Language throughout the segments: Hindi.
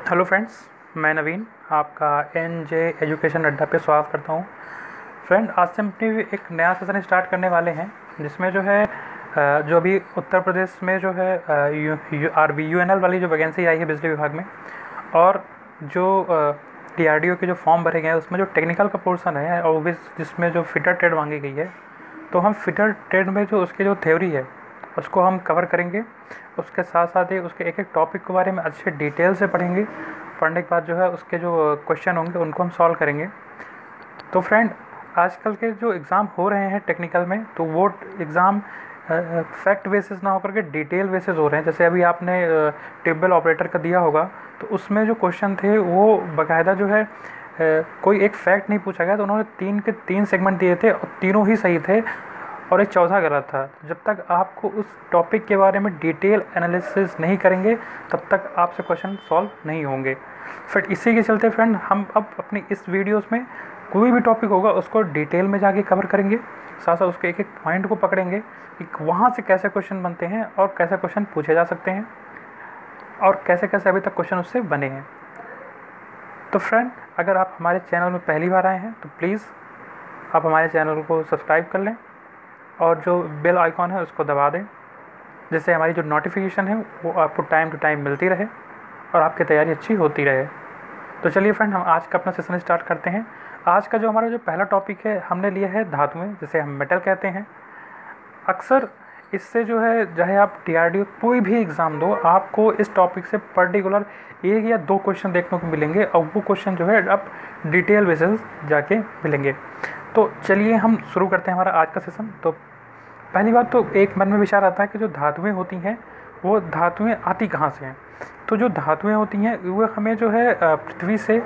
हेलो फ्रेंड्स, मैं नवीन आपका एनजे एजुकेशन अड्डा पे स्वागत करता हूँ। फ्रेंड, आज से हम अपनी एक नया सेशन स्टार्ट करने वाले हैं जिसमें जो है जो अभी उत्तर प्रदेश में जो है RVUNL वाली जो वैकेंसी आई है बिजली विभाग में, और जो DRDO के जो फॉर्म भरे गए हैं उसमें जो टेक्निकल का पोर्सन है और जिसमें जो फिटर ट्रेड मांगी गई है, तो हम फिटर ट्रेड में जो उसके जो थ्योरी है उसको हम कवर करेंगे। उसके साथ साथ ही उसके एक एक टॉपिक के बारे में अच्छे डिटेल से पढ़ेंगे। पढ़ने के बाद जो है उसके जो क्वेश्चन होंगे उनको हम सॉल्व करेंगे। तो फ्रेंड, आजकल के जो एग्ज़ाम हो रहे हैं टेक्निकल में, तो वो एग्ज़ाम फैक्ट बेसिस ना होकर के डिटेल बेसिस हो रहे हैं। जैसे अभी आपने ट्यूबवेल ऑपरेटर का दिया होगा, तो उसमें जो क्वेश्चन थे वो बाकायदा जो है कोई एक फैक्ट नहीं पूछा गया, तो उन्होंने 3 के 3 सेगमेंट दिए थे और तीनों ही सही थे और एक चौथा गलत था। जब तक आपको उस टॉपिक के बारे में डिटेल एनालिसिस नहीं करेंगे तब तक आपसे क्वेश्चन सॉल्व नहीं होंगे। फिर इसी के चलते फ्रेंड, हम अब अपनी इस वीडियोस में कोई भी टॉपिक होगा उसको डिटेल में जाके कवर करेंगे, साथ साथ उसके एक एक पॉइंट को पकड़ेंगे कि वहाँ से कैसे क्वेश्चन बनते हैं और कैसे क्वेश्चन पूछे जा सकते हैं और कैसे कैसे अभी तक क्वेश्चन उससे बने हैं। तो फ्रेंड, अगर आप हमारे चैनल में पहली बार आए हैं तो प्लीज़ आप हमारे चैनल को सब्सक्राइब कर लें और जो बेल आइकॉन है उसको दबा दें, जिससे हमारी जो नोटिफिकेशन है वो आपको टाइम टू टाइम मिलती रहे और आपकी तैयारी अच्छी होती रहे। तो चलिए फ्रेंड, हम आज का अपना सेशन स्टार्ट करते हैं। आज का जो हमारा जो पहला टॉपिक है हमने लिया है धातुएं, जिसे हम मेटल कहते हैं। अक्सर इससे जो है, चाहे आप DRDO कोई भी एग्ज़ाम दो, आपको इस टॉपिक से पर्टिकुलर 1 या 2 क्वेश्चन देखने को मिलेंगे और वो क्वेश्चन जो है अब डिटेल बेसिस जाके मिलेंगे। तो चलिए हम शुरू करते हैं हमारा आज का सेशन। तो पहली बात तो एक मन में विचार आता है कि जो धातुएं होती हैं वो धातुएं आती कहाँ से हैं। तो जो धातुएं होती हैं वो हमें जो है पृथ्वी से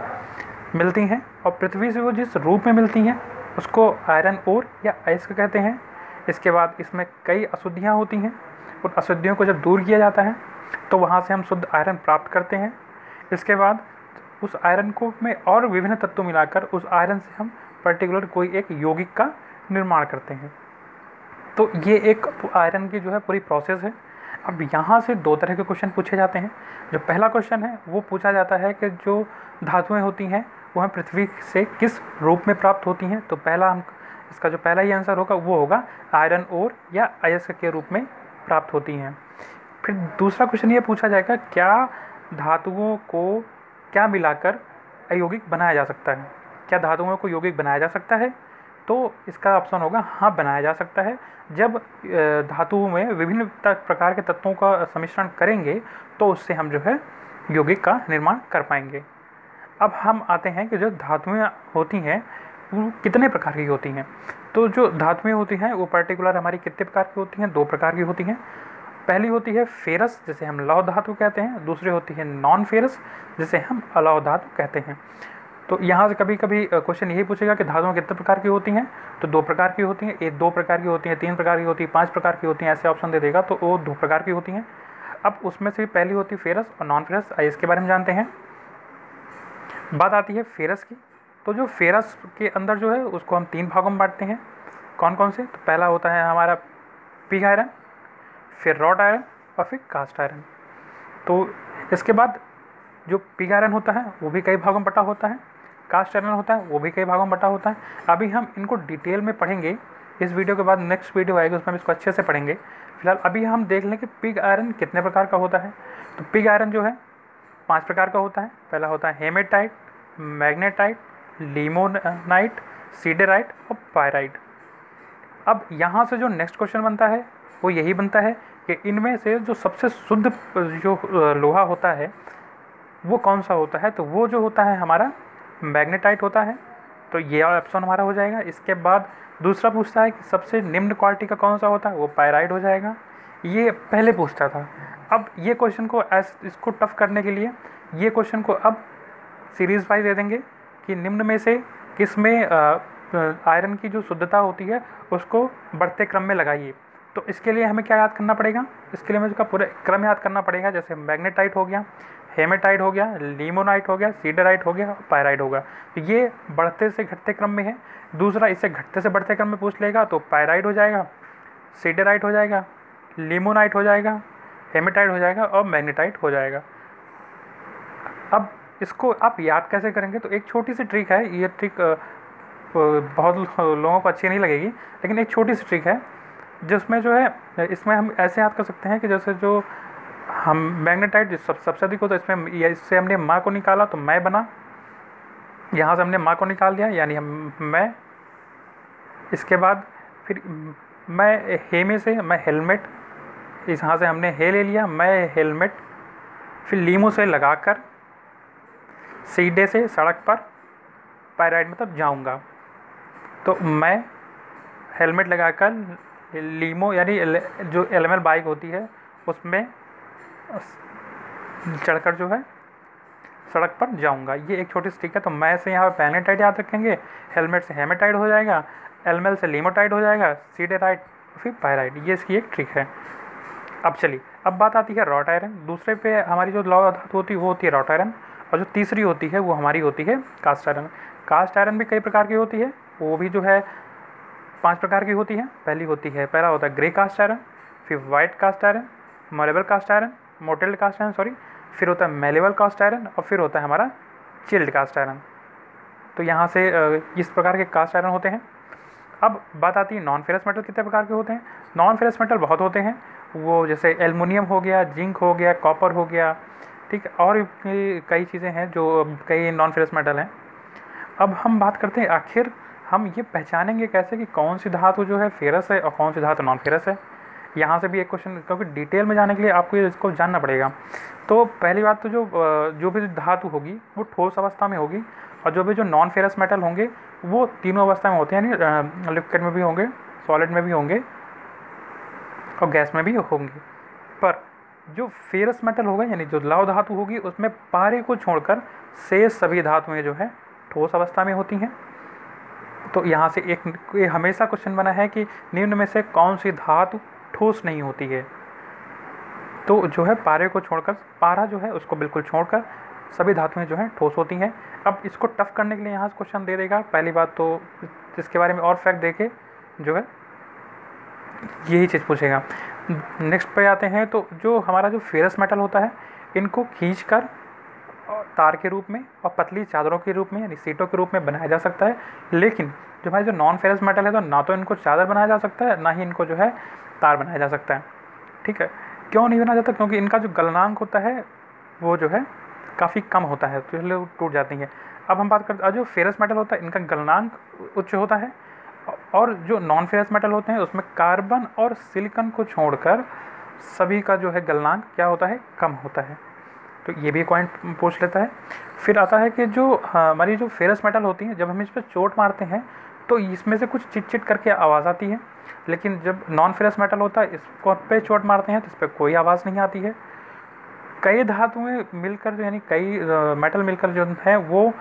मिलती हैं, और पृथ्वी से वो जिस रूप में मिलती हैं उसको आयरन ओर या अयस्क कहते हैं। इसके बाद इसमें कई अशुद्धियाँ होती हैं, उन अशुद्धियों को जब दूर किया जाता है तो वहाँ से हम शुद्ध आयरन प्राप्त करते हैं। इसके बाद उस आयरन को में और विभिन्न तत्व मिलाकर उस आयरन से हम पर्टिकुलर कोई एक यौगिक का निर्माण करते हैं। तो ये एक आयरन की जो है पूरी प्रोसेस है। अब यहाँ से 2 तरह के क्वेश्चन पूछे जाते हैं। जो पहला क्वेश्चन है वो पूछा जाता है कि जो धातुएं होती हैं वो हम पृथ्वी से किस रूप में प्राप्त होती हैं। तो इसका जो पहला ही आंसर होगा वो होगा आयरन ओर या अयस्क के रूप में प्राप्त होती हैं। फिर दूसरा क्वेश्चन ये पूछा जाएगा, क्या धातुओं को क्या मिलाकर अयौगिक बनाया जा सकता है? क्या धातुओं को यौगिक बनाया जा सकता है? तो इसका ऑप्शन होगा हाँ, बनाया जा सकता है। जब धातुओं में विभिन्न प्रकार के तत्वों का सम्मिश्रण करेंगे तो उससे हम जो है यौगिक का निर्माण कर पाएंगे। अब हम आते हैं कि जो धातुएं होती हैं वो कितने प्रकार की होती हैं। तो जो धातुएं होती हैं वो पर्टिकुलर हमारी कितने प्रकार की होती हैं? 2 प्रकार की होती हैं। पहली होती है फेरस, जिसे हम लौह धातु कहते हैं। दूसरी होती है नॉन फेरस, जिसे हम अलौह धातु कहते हैं। तो यहाँ से कभी कभी क्वेश्चन यही पूछेगा कि धातुएं कितने प्रकार की होती हैं। तो 2 प्रकार की होती हैं। एक 2 प्रकार की होती हैं, 3 प्रकार की होती है, 5 प्रकार की होती हैं, ऐसे ऑप्शन दे देगा तो वो 2 प्रकार की होती हैं। अब उसमें से पहली होती है फेरस और नॉन फेरस। आइए इसके बारे में जानते हैं। बात आती है फेरस की। तो जो फेरस के अंदर जो है उसको हम 3 भागों में बांटते हैं। कौन कौन से? तो पहला होता है हमारा पिग आयरन, फिर रॉड आयरन और फिर कास्ट आयरन। तो इसके बाद जो पिग आयरन होता है वो भी कई भागों में बटा होता है, कास्ट आयरन होता है वो भी कई भागों में बटा होता है। अभी हम इनको डिटेल में पढ़ेंगे। इस वीडियो के बाद नेक्स्ट वीडियो आएगी उसमें हम इसको अच्छे से पढ़ेंगे। फिलहाल अभी हम देख लें कि पिग आयरन कितने प्रकार का होता है। तो पिग आयरन जो है 5 प्रकार का होता है। पहला होता है हेमेटाइट, मैग्नेटाइट, लिमोनाइट, सीडेराइट और पायराइट। अब यहाँ से जो नेक्स्ट क्वेश्चन बनता है वो यही बनता है कि इनमें से जो सबसे शुद्ध जो लोहा होता है वो कौन सा होता है? तो वो जो होता है हमारा मैग्नेटाइट होता है। तो ये ऑप्शन हमारा हो जाएगा। इसके बाद दूसरा पूछता है कि सबसे निम्न क्वालिटी का कौन सा होता है? वो पायराइट हो जाएगा। ये पहले पूछता था। अब ये क्वेश्चन को इसको टफ करने के लिए ये क्वेश्चन को अब सीरीज वाइज दे देंगे कि निम्न में से किस में आयरन की जो शुद्धता होती है उसको बढ़ते क्रम में लगाइए। तो इसके लिए हमें क्या याद करना पड़ेगा? इसके लिए हमें इसका पूरा क्रम याद करना पड़ेगा। जैसे मैग्नेटाइट हो गया, हेमेटाइट हो गया, लिमोनाइट हो गया, सीडराइट हो गया, पायराइट होगा। तो ये बढ़ते से घटते क्रम में है। दूसरा इससे घटते से बढ़ते क्रम में पूछ लेगा तो पायराइट हो जाएगा, सीडराइट हो जाएगा, लिमोनाइट हो जाएगा, हेमेटाइट हो जाएगा और मैग्नेटाइट हो जाएगा। अब इसको आप याद कैसे करेंगे, तो एक छोटी सी ट्रिक है, ये ट्रिक बहुत लोगों को अच्छी नहीं लगेगी, लेकिन एक छोटी सी ट्रिक है जिसमें जो है, इसमें हम ऐसे याद कर सकते हैं कि जैसे जो हम मैग्नेटाइट सबसे अधिक हो, तो इसमें इससे हमने माँ को निकाला तो मैं बना, यहाँ से हमने माँ को निकाल दिया यानी हम मैं। इसके बाद फिर मैं हे में से मैं हेलमेट, इस यहाँ से हमने हे ले लिया, मैं हेलमेट। फिर लीमू से लगाकर सीधे से सड़क पर पैराइड मतलब जाऊँगा, तो मैं हेलमेट लगाकर लीमो यानी जो एलएमएल बाइक होती है उसमें चढ़कर जो है सड़क पर जाऊंगा। ये एक छोटी सी ट्रिक है। तो मैं से यहाँ पे मैग्नेटाइड याद रखेंगे, हेलमेट से हेमेटाइड हो जाएगा, एलएमएल से लीमोटाइड हो जाएगा, सीधे राइट फिर पायराइड। ये इसकी एक ट्रिक है। अब चलिए, अब बात आती है रॉट आयरन। दूसरे पे हमारी जो लौह धातु होती है वो होती है रॉट आयरन, और जो तीसरी होती है वो हमारी होती है कास्ट आयरन। कास्ट आयरन भी कई प्रकार की होती है, वो भी जो है 5 प्रकार की होती है। पहला होता है ग्रे कास्ट आयरन, फिर white cast iron, malleable cast iron, mottled cast iron sorry, फिर होता है मेलेबल कास्ट आयरन, और फिर होता है हमारा चिल्ड कास्ट आयरन। तो यहाँ से इस प्रकार के कास्ट आयरन होते हैं। अब बात आती है नॉन फेरस मेटल कितने प्रकार के होते हैं। नॉन फेरस मेटल बहुत होते हैं, वो जैसे एल्युमिनियम हो गया, जिंक हो गया, कॉपर हो गया, ठीक है, और भी कई चीज़ें हैं जो कई नॉन फेरस मेटल हैं। अब हम बात करते हैं आखिर हम ये पहचानेंगे कैसे कि कौन सी धातु जो है फेरस है और कौन सी धातु नॉन फेरस है। यहाँ से भी एक क्वेश्चन, क्योंकि डिटेल में जाने के लिए आपको इसको जानना पड़ेगा। तो पहली बात तो जो भी धातु होगी वो ठोस अवस्था में होगी, और जो भी जो नॉन फेरस मेटल होंगे वो तीनों अवस्था में होते हैं, यानी लिक्विड में भी होंगे, सॉलिड में भी होंगे और गैस में भी होंगे। पर जो फेरस मेटल होगा यानी जो लौह धातु होगी उसमें पारे को छोड़कर शेष सभी धातुएं जो है ठोस अवस्था में होती हैं। तो यहाँ से एक हमेशा क्वेश्चन बना है कि निम्न में से कौन सी धातु ठोस नहीं होती है। तो जो है पारे को छोड़कर, पारा जो है उसको बिल्कुल छोड़कर सभी धातुएं जो हैं ठोस होती हैं। अब इसको टफ करने के लिए यहाँ से क्वेश्चन दे देगा। पहली बात तो इसके बारे में और फैक्ट देके जो है यही चीज़ पूछेगा। नेक्स्ट पे आते हैं, तो जो हमारा जो फेरस मेटल होता है इनको खींचकर तार के रूप में और पतली चादरों के रूप में यानी सीटों के रूप में बनाया जा सकता है। लेकिन जो हमारे जो नॉन फेरस मेटल है तो ना तो इनको चादर बनाया जा सकता है, ना ही इनको जो है तार बनाया जा सकता है। ठीक है, क्यों नहीं बनाया जाता? क्योंकि इनका जो गलनांक होता है वो जो है काफ़ी कम होता है, तो इसलिए टूट जाती हैं। अब हम बात करते हैं जो फेरस मेटल होता है इनका गलनांक उच्च होता है, और जो नॉन फेरस मेटल होते हैं उसमें कार्बन और सिलिकॉन को छोड़कर सभी का जो है गलनांक क्या होता है, कम होता है। तो ये भी पॉइंट पूछ लेता है। फिर आता है कि जो हमारी जो फेरस मेटल होती हैं जब हम इस पर चोट मारते हैं तो इसमें से कुछ चिट चिट करके आवाज़ आती है, लेकिन जब नॉन फेरस मेटल होता है इसको पे चोट मारते हैं तो इस पर कोई आवाज़ नहीं आती है। कई धातुएं मिलकर यानी कई मेटल मिलकर जो है वो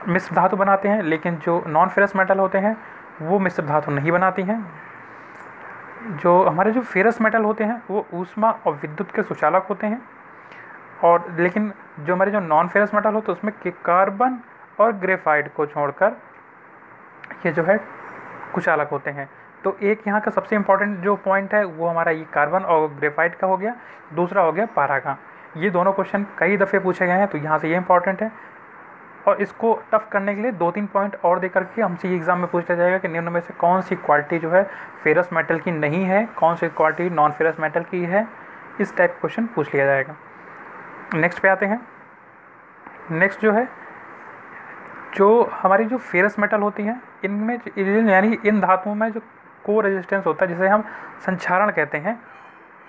मिश्र धातु बनाते हैं, लेकिन जो नॉन फेरस मेटल होते हैं वो मिश्र धातु नहीं बनाती हैं। जो हमारे जो फेरस मेटल होते हैं वो ऊष्मा और विद्युत के सुचालक होते हैं, और लेकिन जो हमारे जो नॉन फेरस मेटल होते हैं उसमें कार्बन और ग्रेफाइट को छोड़कर ये जो है कुचालक होते हैं। तो एक यहाँ का सबसे इम्पॉर्टेंट जो पॉइंट है वो हमारा ये कार्बन और ग्रेफाइट का हो गया, दूसरा हो गया पारा का। ये दोनों क्वेश्चन कई दफ़े पूछे गए हैं, तो यहाँ से ये इंपॉर्टेंट है। और इसको टफ करने के लिए 2-3 पॉइंट और दे करके हमसे ये एग्ज़ाम में पूछा जाएगा कि निम्न में से कौन सी क्वालिटी जो है फेरस मेटल की नहीं है, कौन सी क्वालिटी नॉन फेरस मेटल की है। इस टाइप क्वेश्चन पूछ लिया जाएगा। नेक्स्ट पे आते हैं। नेक्स्ट जो है जो हमारी जो फेरस मेटल होती हैं इनमें यानी इन धातुओं में जो को रेजिस्टेंस होता है जिसे हम संक्षारण कहते हैं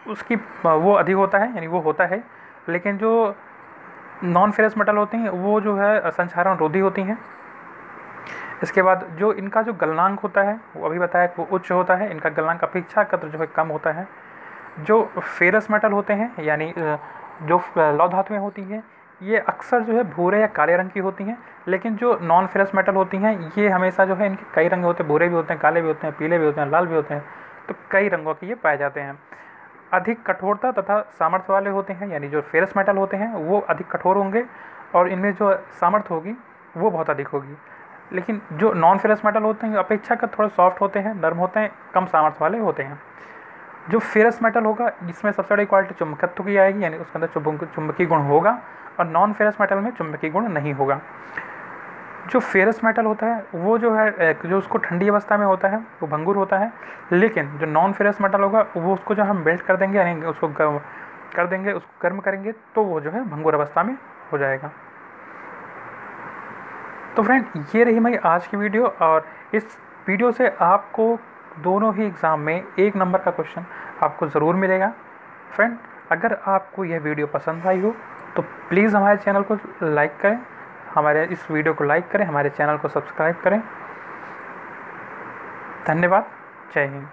उसकी वो अधिक होता है, यानी वो होता है। लेकिन जो नॉन फेरस मेटल होती हैं वो जो है संक्षारण रोधी होती हैं। इसके बाद जो इनका जो गलनांक होता है वो अभी बताया वो उच्च होता है, इनका गलनांक अपेक्षाकृत जो है कम होता है। जो फेरस मेटल होते हैं यानी जो लौह धातुएं होती हैं ये अक्सर जो है भूरे या काले रंग की होती हैं, लेकिन जो नॉन फेरस मेटल होती हैं ये हमेशा जो है इनके कई रंग होते हैं, भूरे भी होते हैं, काले भी होते हैं, पीले भी होते हैं, लाल भी होते हैं, तो कई रंगों के ये पाए जाते हैं। अधिक कठोरता तथा सामर्थ्य वाले होते हैं, यानी जो फेरस मेटल होते हैं वो अधिक कठोर होंगे और इनमें जो सामर्थ्य होगी वो बहुत अधिक होगी। लेकिन जो नॉन फेरस मेटल होते हैं अपेक्षाकृत थोड़ा सॉफ्ट होते हैं, नर्म होते हैं, कम सामर्थ्य वाले होते हैं। जो फेरस मेटल होगा इसमें सबसे बड़ी क्वालिटी चुंबकत्व की आएगी, यानी उसके अंदर चुंबकीय गुण होगा, और नॉन फेरस मेटल में चुंबकीय गुण नहीं होगा। जो फेरस मेटल होता है वो जो है जो उसको ठंडी अवस्था में होता है वो भंगुर होता है, लेकिन जो नॉन फेरस मेटल होगा वो उसको जब हम मेल्ट कर देंगे, यानी उसको कर देंगे, उसको गर्म करेंगे, तो वो जो है भंगुर अवस्था में हो जाएगा। तो फ्रेंड, ये रही मेरी आज की वीडियो, और इस वीडियो से आपको दोनों ही एग्ज़ाम में 1 नंबर का क्वेश्चन आपको ज़रूर मिलेगा। फ्रेंड, अगर आपको यह वीडियो पसंद आई हो तो प्लीज़ हमारे चैनल को लाइक करें, हमारे इस वीडियो को लाइक करें, हमारे चैनल को सब्सक्राइब करें। धन्यवाद। जय हिंद।